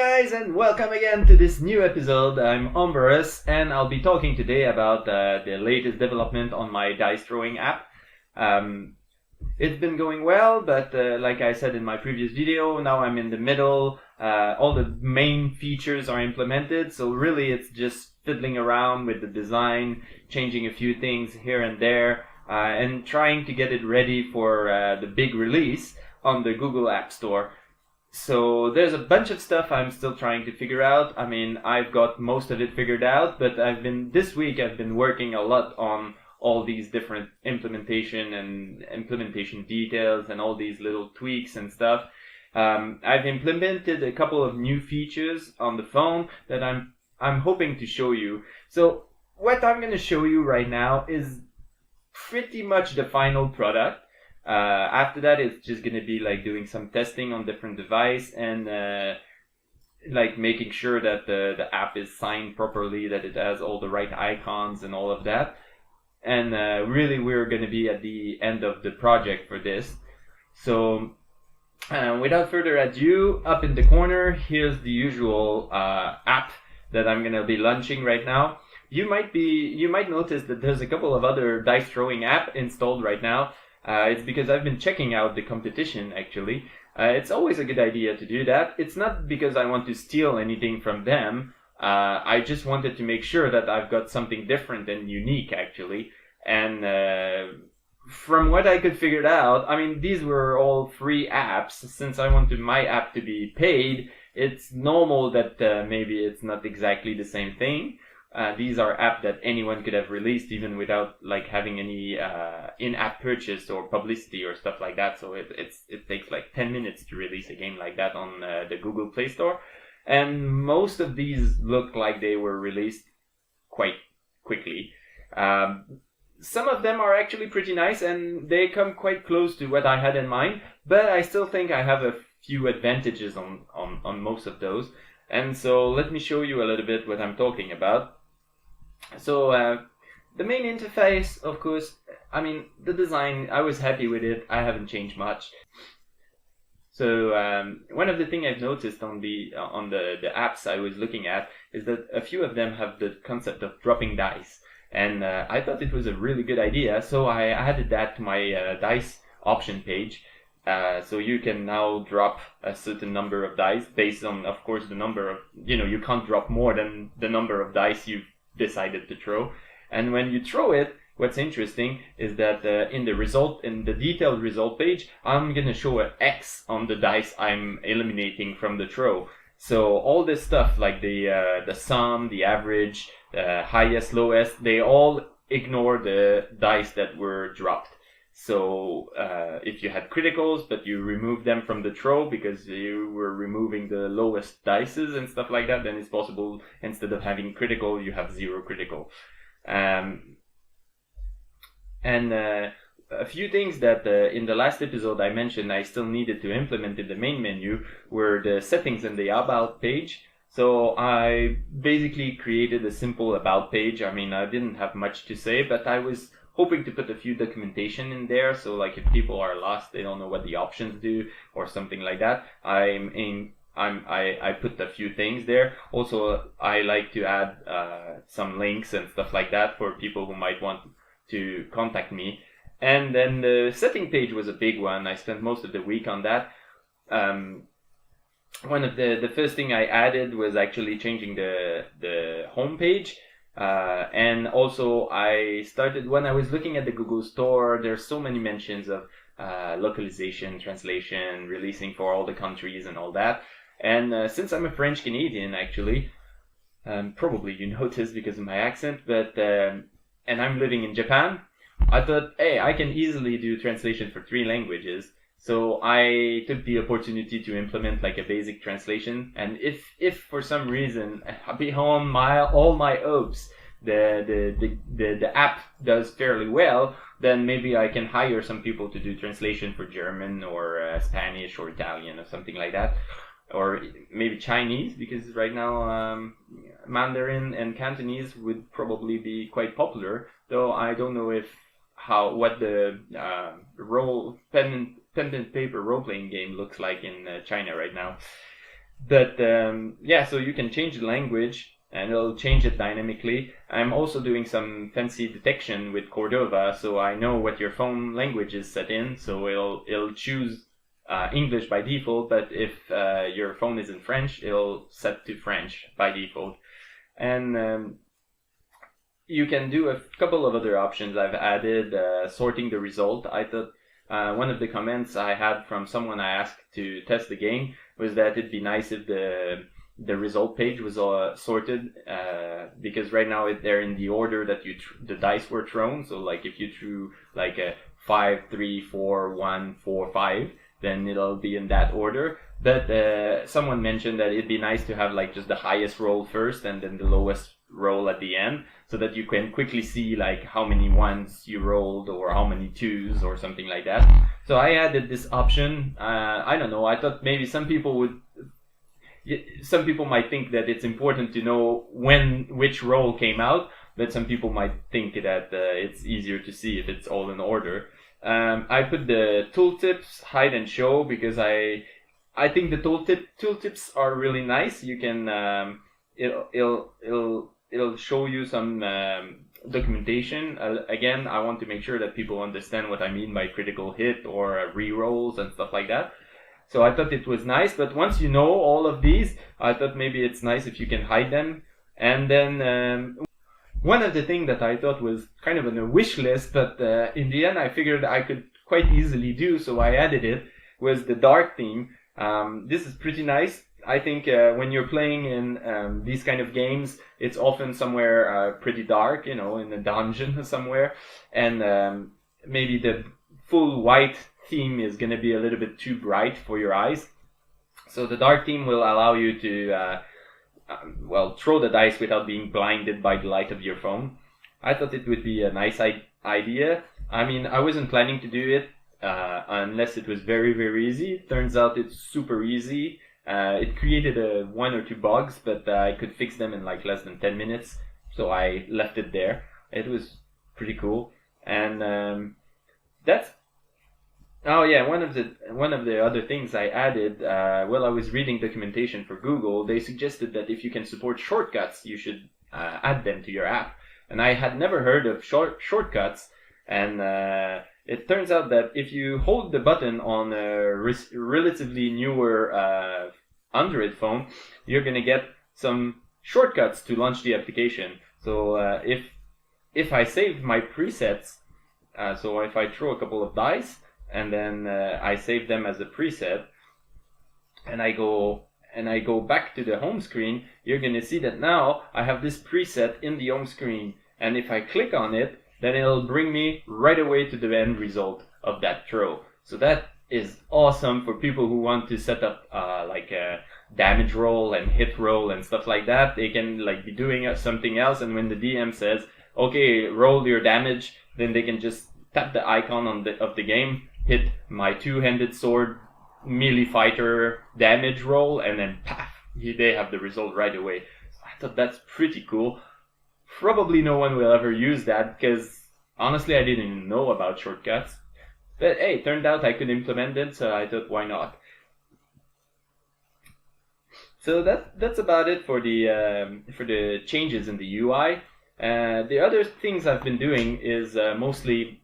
guys, and welcome again to this new episode. I'm Ombarus, and I'll be talking today about the latest development on my dice throwing app. It's been going well, but like I said in my previous video, now I'm in the middle. All the main features are implemented, so really it's just fiddling around with the design, changing a few things here and there, and trying to get it ready for the big release on the Google App Store. So there's a bunch of stuff I'm still trying to figure out. I mean, I've got most of it figured out, but this week I've been working a lot on all these different implementation details and all these little tweaks and stuff. I've implemented a couple of new features on the phone that I'm hoping to show you. So what I'm going to show you right now is pretty much the final product. After that, it's just going to be like doing some testing on different device and like making sure that the app is signed properly, that it has all the right icons and all of that. And really, we're going to be at the end of the project for this. So without further ado, up in the corner, here's the usual app that I'm going to be launching right now. You might notice that there's a couple of other dice throwing app installed right now. It's because I've been checking out the competition, actually. It's always a good idea to do that. It's not because I want to steal anything from them. I just wanted to make sure that I've got something different and unique, actually. And from what I could figure out, I mean, these were all free apps. Since I wanted my app to be paid, it's normal that maybe it's not exactly the same thing. These are apps that anyone could have released even without like having any in-app purchase or publicity or stuff like that. So it takes like 10 minutes to release a game like that on the Google Play Store. And most of these look like they were released quite quickly. Some of them are actually pretty nice and they come quite close to what I had in mind, but I still think I have a few advantages on most of those. And so let me show you a little bit what I'm talking about. So the main interface, of course, I mean, the design, I was happy with it. I haven't changed much. So one of the things I've noticed on the apps I was looking at is that a few of them have the concept of dropping dice. And I thought it was a really good idea, so I added that to my dice option page. So you can now drop a certain number of dice based on, of course, the number of, you can't drop more than the number of dice you've decided to throw. And when you throw it, what's interesting is that in the detailed result page, I'm going to show an X on the dice I'm eliminating from the throw. So all this stuff like the sum, the average, the highest, lowest, they all ignore the dice that were dropped. So if you had criticals, but you removed them from the throw because you were removing the lowest dices and stuff like that, then it's possible instead of having critical, you have 0 critical. And a few things that in the last episode I mentioned I still needed to implement in the main menu were the settings and the about page. So I basically created a simple about page. I mean, I didn't have much to say, but I was hoping to put a few documentation in there, so like if people are lost, they don't know what the options do or something like that. I put a few things there. Also, I like to add some links and stuff like that for people who might want to contact me. And then the setting page was a big one. I spent most of the week on that. One of the first thing I added was actually changing the home page. And also I started, when I was looking at the Google Store, there's so many mentions of localization, translation, releasing for all the countries and all that. And since I'm a French Canadian, actually, probably you noticed because of my accent, but and I'm living in Japan, I thought, hey, I can easily do translation for 3 languages. So I took the opportunity to implement like a basic translation, and if for some reason beyond all my hopes the app does fairly well, then maybe I can hire some people to do translation for German or Spanish or Italian or something like that, or maybe Chinese, because right now Mandarin and Cantonese would probably be quite popular. Though I don't know what the pen and paper role-playing game looks like in China right now. But yeah, so you can change the language and it'll change it dynamically. I'm also doing some fancy detection with Cordova, so I know what your phone language is set in, so it'll choose English by default, but if your phone is in French, it'll set to French by default. And you can do a couple of other options. I've added sorting the result. I thought one of the comments I had from someone I asked to test the game was that it'd be nice if the result page was sorted, because right now they're in the order that the dice were thrown. So like if you threw like a 5, 3, 4, 1, 4, 5, then it'll be in that order. But someone mentioned that it'd be nice to have like just the highest roll first and then the lowest roll at the end, so that you can quickly see like how many ones you rolled or how many twos or something like that. So I added this option. I don't know, I thought maybe some people might think that it's important to know which roll came out, but some people might think that it's easier to see if it's all in order. I put the tooltips hide and show because I think the tooltips are really nice. You can it'll show you some documentation. Again, I want to make sure that people understand what I mean by critical hit or rerolls and stuff like that. So I thought it was nice, but once you know all of these, I thought maybe it's nice if you can hide them. And then one of the things that I thought was kind of on a wish list, but in the end I figured I could quite easily do, so I added it, was the dark theme. This is pretty nice. I think when you're playing in these kind of games, it's often somewhere pretty dark, in a dungeon somewhere, and maybe the full white theme is going to be a little bit too bright for your eyes. So the dark theme will allow you to throw the dice without being blinded by the light of your phone. I thought it would be a nice idea. I mean, I wasn't planning to do it unless it was very, very easy. Turns out it's super easy. It created 1 or 2 bugs, but I could fix them in like less than 10 minutes. So I left it there. It was pretty cool. And oh yeah, one of the other things I added, while I was reading documentation for Google, they suggested that if you can support shortcuts, you should add them to your app. And I had never heard of shortcuts, and it turns out that if you hold the button on a relatively newer Android phone, you're gonna get some shortcuts to launch the application. So if I save my presets, so if I throw a couple of dice, and then I save them as a preset, and I go back to the home screen, you're going to see that now I have this preset in the home screen, and if I click on it, then it'll bring me right away to the end result of that throw. So that is awesome for people who want to set up like a damage roll and hit roll and stuff like that. They can like be doing something else, and when the DM says, okay, roll your damage, then they can just tap the icon of the game, hit my two-handed sword melee fighter damage roll, and then paf, they have the result right away. So I thought that's pretty cool. Probably no one will ever use that, because honestly I didn't even know about shortcuts. But hey, it turned out I could implement it, so I thought why not. So that's about it for the changes in the UI. The other things I've been doing is mostly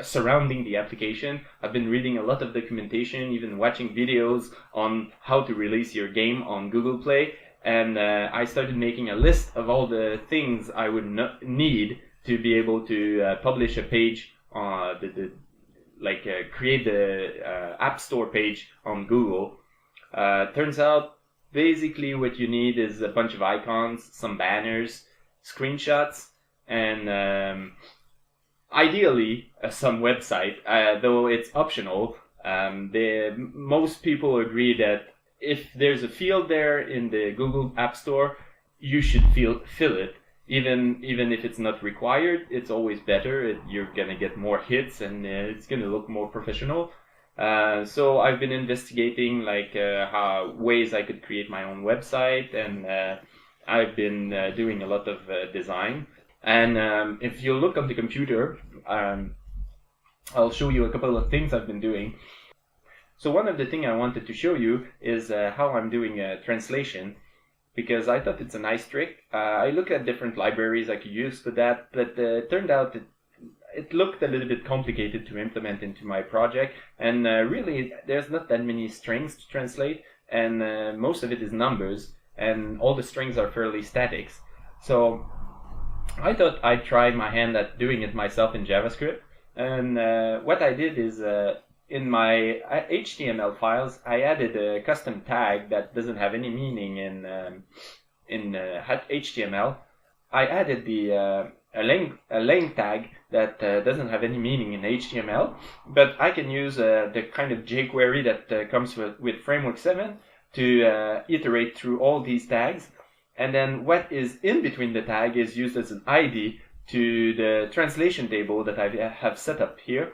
surrounding the application. I've been reading a lot of documentation, even watching videos on how to release your game on Google Play, and I started making a list of all the things I would need to be able to publish a page, create the App Store page on Google. Turns out basically what you need is a bunch of icons, some banners, screenshots, and ideally some website, though it's optional. Most people agree that if there's a field there in the Google App Store, you should fill it. Even if it's not required, it's always better. You're gonna get more hits, and it's gonna look more professional. So I've been investigating how ways I could create my own website, and I've been doing a lot of design. And if you look on the computer, I'll show you a couple of things I've been doing. So one of the things I wanted to show you is how I'm doing a translation, because I thought it's a nice trick. I looked at different libraries I could use for that, but it turned out it looked a little bit complicated to implement into my project, and really there's not that many strings to translate, and most of it is numbers, and all the strings are fairly static. So I thought I'd try my hand at doing it myself in JavaScript, and what I did is in my HTML files I added a custom tag that doesn't have any meaning in HTML. I added a length tag that doesn't have any meaning in HTML, but I can use the kind of jQuery that comes with Framework7 to iterate through all these tags, and then what is in between the tag is used as an ID to the translation table that I have set up here.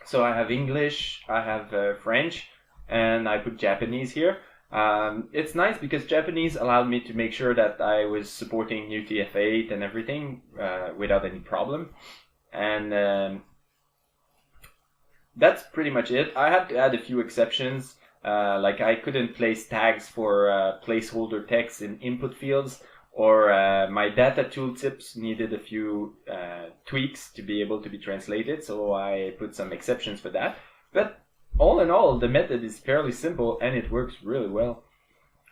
So I have English, I have French, and I put Japanese here. It's nice because Japanese allowed me to make sure that I was supporting UTF-8 and everything without any problem. And that's pretty much it. I had to add a few exceptions. Like I couldn't place tags for placeholder text in input fields, or my data tooltips needed a few tweaks to be able to be translated, so I put some exceptions for that. But all in all, the method is fairly simple and it works really well.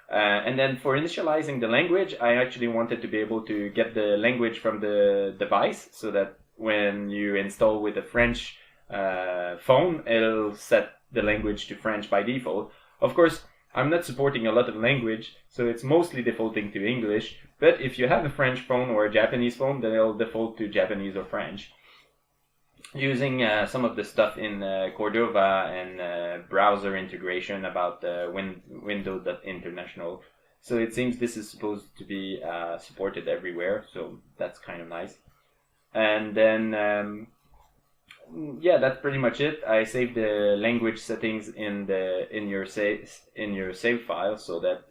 And then for initializing the language, I actually wanted to be able to get the language from the device, so that when you install with a French phone, it'll set the language to French by default. Of course, I'm not supporting a lot of language, so it's mostly defaulting to English, but if you have a French phone or a Japanese phone, then it'll default to Japanese or French. Using some of the stuff in Cordova and browser integration about Windows.international. So it seems this is supposed to be supported everywhere, so that's kind of nice. And then yeah, that's pretty much it. I saved the language settings in your save file, so that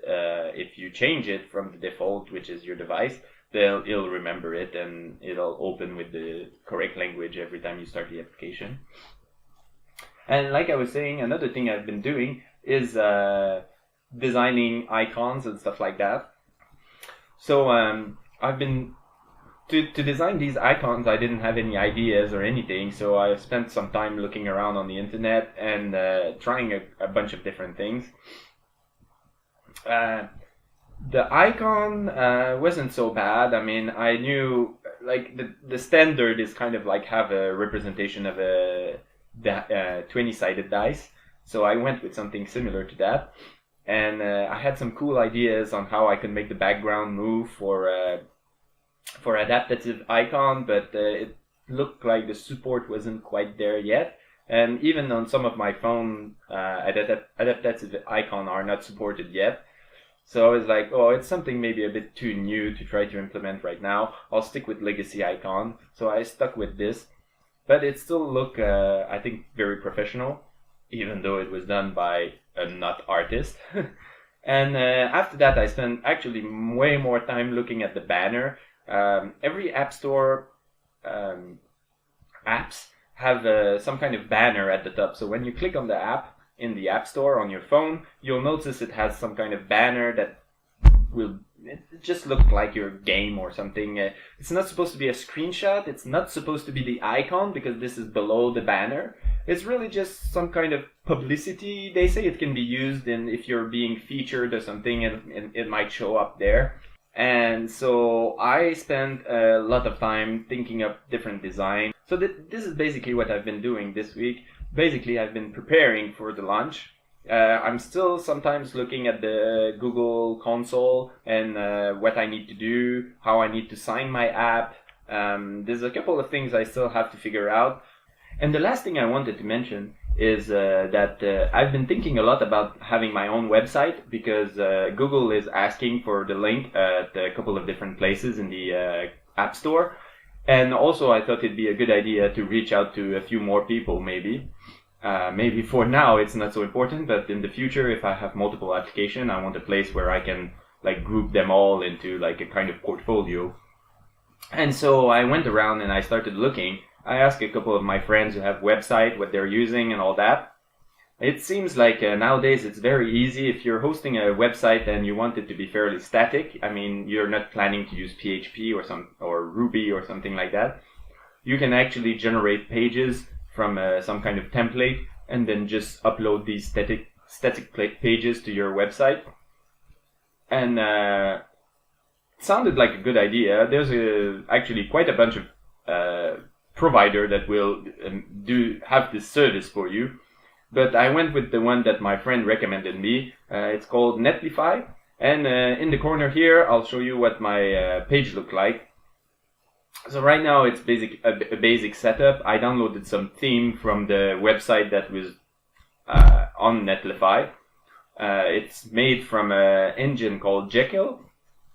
if you change it from the default, which is your device, it'll remember it and it'll open with the correct language every time you start the application. And like I was saying, another thing I've been doing is designing icons and stuff like that. So I've been to design these icons, I didn't have any ideas or anything, so I spent some time looking around on the internet and trying a bunch of different things. The icon wasn't so bad. I mean, I knew like the standard is kind of like have a representation of a 20-sided dice, so I went with something similar to that. And I had some cool ideas on how I could make the background move for adaptive icon, but it looked like the support wasn't quite there yet. And even on some of my phone, adaptive icon are not supported yet. So I was like, oh, it's something maybe a bit too new to try to implement right now. I'll stick with legacy icon. So I stuck with this. But it still looked, I think, very professional, even though it was done by a not artist. And after that, I spent actually way more time looking at the banner. Every App Store apps have some kind of banner at the top. So when you click on the app in the App Store on your phone, you'll notice it has some kind of banner that will just look like your game or something. It's not supposed to be a screenshot. It's not supposed to be the icon because this is below the banner. It's really just some kind of publicity. They say it can be used if you're being featured or something, and it might show up there. And so I spent a lot of time thinking of different design. So this is basically what I've been doing this week. Basically, I've been preparing for the launch. I'm still sometimes looking at the Google console and what I need to do, how I need to sign my app. There's a couple of things I still have to figure out. And the last thing I wanted to mention is that I've been thinking a lot about having my own website, because Google is asking for the link at a couple of different places in the App Store. And also I thought it'd be a good idea to reach out to a few more people maybe. Maybe for now it's not so important, but in the future, if I have multiple applications, I want a place where I can like group them all into like a kind of portfolio. And so I went around and I started looking. I asked a couple of my friends who have website what they're using and all that. It seems like nowadays it's very easy. If you're hosting a website and you want it to be fairly static, I mean, you're not planning to use PHP or Ruby or something like that, you can actually generate pages from some kind of template and then just upload these static pages to your website. And it sounded like a good idea. There's actually quite a bunch of provider that will have this service for you. But I went with the one that my friend recommended me. It's called Netlify. And in the corner here, I'll show you what my page looked like. So right now, it's a basic setup. I downloaded some theme from the website that was on Netlify. It's made from an engine called Jekyll.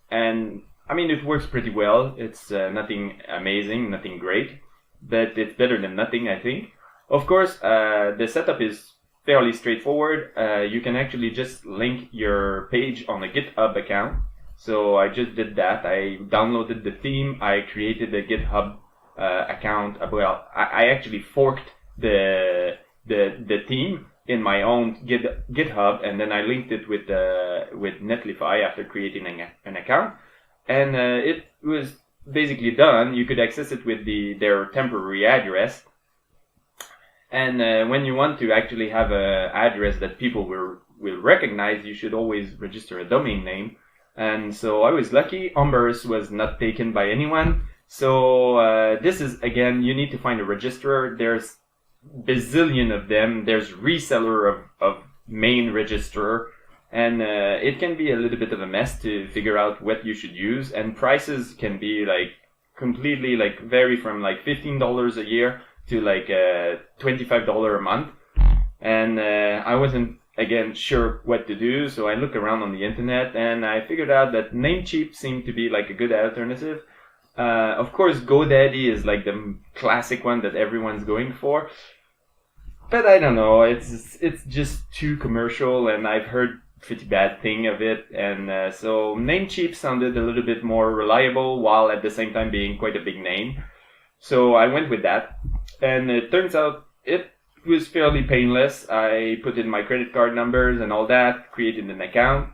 And I mean, it works pretty well. It's nothing amazing, nothing great. But it's better than nothing, I think. Of course, the setup is fairly straightforward. You can actually just link your page on a GitHub account. So I just did that. I downloaded the theme. I created a GitHub account. Well, I actually forked the theme in my own GitHub, and then I linked it with Netlify after creating an account. And it was basically done. You could access it with their temporary address. And when you want to actually have an address that people will recognize, you should always register a domain name. And so I was lucky. Ombarus was not taken by anyone. So this is, again, you need to find a registrar. There's bazillion of them. There's reseller of main registrar. And it can be a little bit of a mess to figure out what you should use. And prices can be like completely like vary from like $15 a year to like $25 a month. And I wasn't, again, sure what to do. So I looked around on the internet and I figured out that Namecheap seemed to be like a good alternative. Of course, GoDaddy is like the classic one that everyone's going for. But I don't know, it's just too commercial and I've heard pretty bad thing of it. And so Namecheap sounded a little bit more reliable while at the same time being quite a big name. So I went with that. And it turns out it was fairly painless. I put in my credit card numbers and all that, created an account,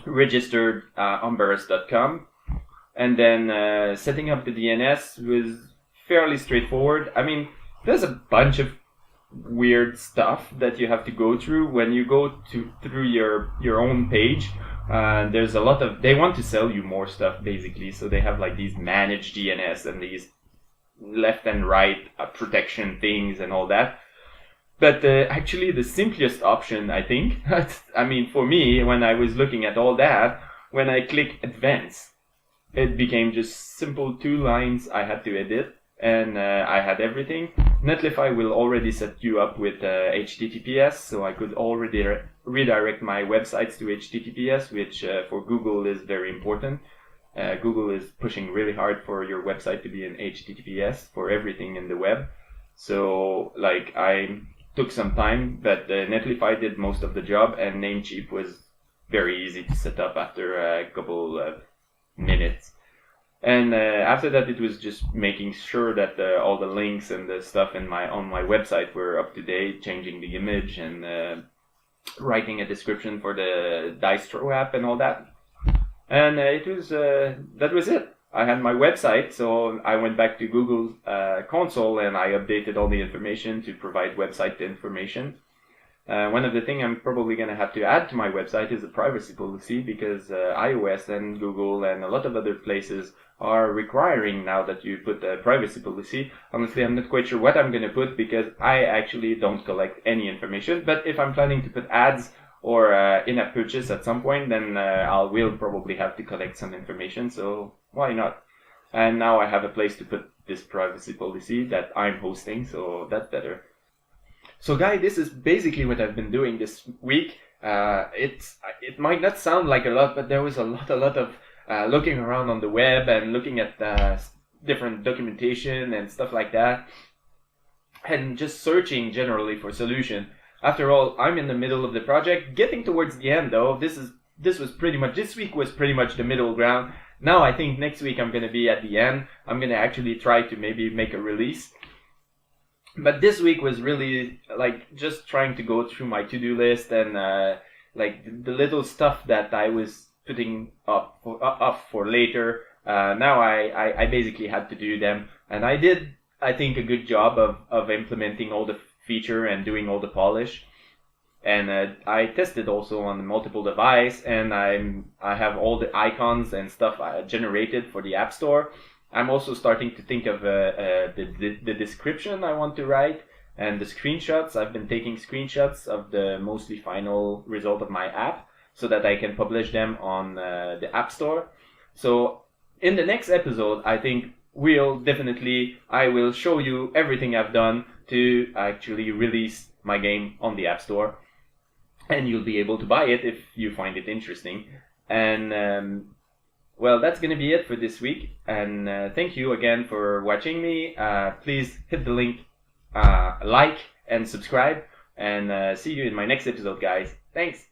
registered Ombarus.com, and then setting up the DNS was fairly straightforward. I mean, there's a bunch of weird stuff that you have to go through when you go through your own page. There's a lot of, they want to sell you more stuff basically, so they have like these managed DNS and these left and right protection things and all that. But actually the simplest option, I think, I mean for me, when I was looking at all that, when I click advance, it became just simple 2 lines I had to edit, and I had everything. Netlify will already set you up with HTTPS, so I could already redirect my websites to HTTPS, which for Google is very important. Google is pushing really hard for your website to be in HTTPS for everything in the web. So, like, I took some time, but Netlify did most of the job, and Namecheap was very easy to set up after a couple of minutes. And after that, it was just making sure that all the links and the stuff on my website were up to date, changing the image and writing a description for the Distro app and all that. And it was that was it. I had my website, so I went back to Google console and I updated all the information to provide website information. One of the things I'm probably going to have to add to my website is a privacy policy, because iOS and Google and a lot of other places are requiring now that you put a privacy policy. Honestly, I'm not quite sure what I'm going to put, because I actually don't collect any information. But if I'm planning to put ads or in-app purchase at some point, then I will probably have to collect some information. So why not? And now I have a place to put this privacy policy that I'm hosting, so that's better. So guys, this is basically what I've been doing this week. It might not sound like a lot, but there was a lot of looking around on the web and looking at different documentation and stuff like that, and just searching generally for solution. After all, I'm in the middle of the project, getting towards the end though. This week was pretty much the middle ground. Now I think next week I'm going to be at the end. I'm going to actually try to maybe make a release. But this week was really like just trying to go through my to-do list and like the little stuff that I was putting off for later. Now I basically had to do them, and I did, I think, a good job of implementing all the feature and doing all the polish. And I tested also on the multiple device, and I have all the icons and stuff generated for the App Store. I'm also starting to think of the description I want to write and the screenshots. I've been taking screenshots of the mostly final result of my app so that I can publish them on the App Store. So in the next episode, I think I will show you everything I've done to actually release my game on the App Store. And you'll be able to buy it if you find it interesting. And well, that's going to be it for this week. And thank you again for watching me. Please hit the link, like, and subscribe. And see you in my next episode, guys. Thanks.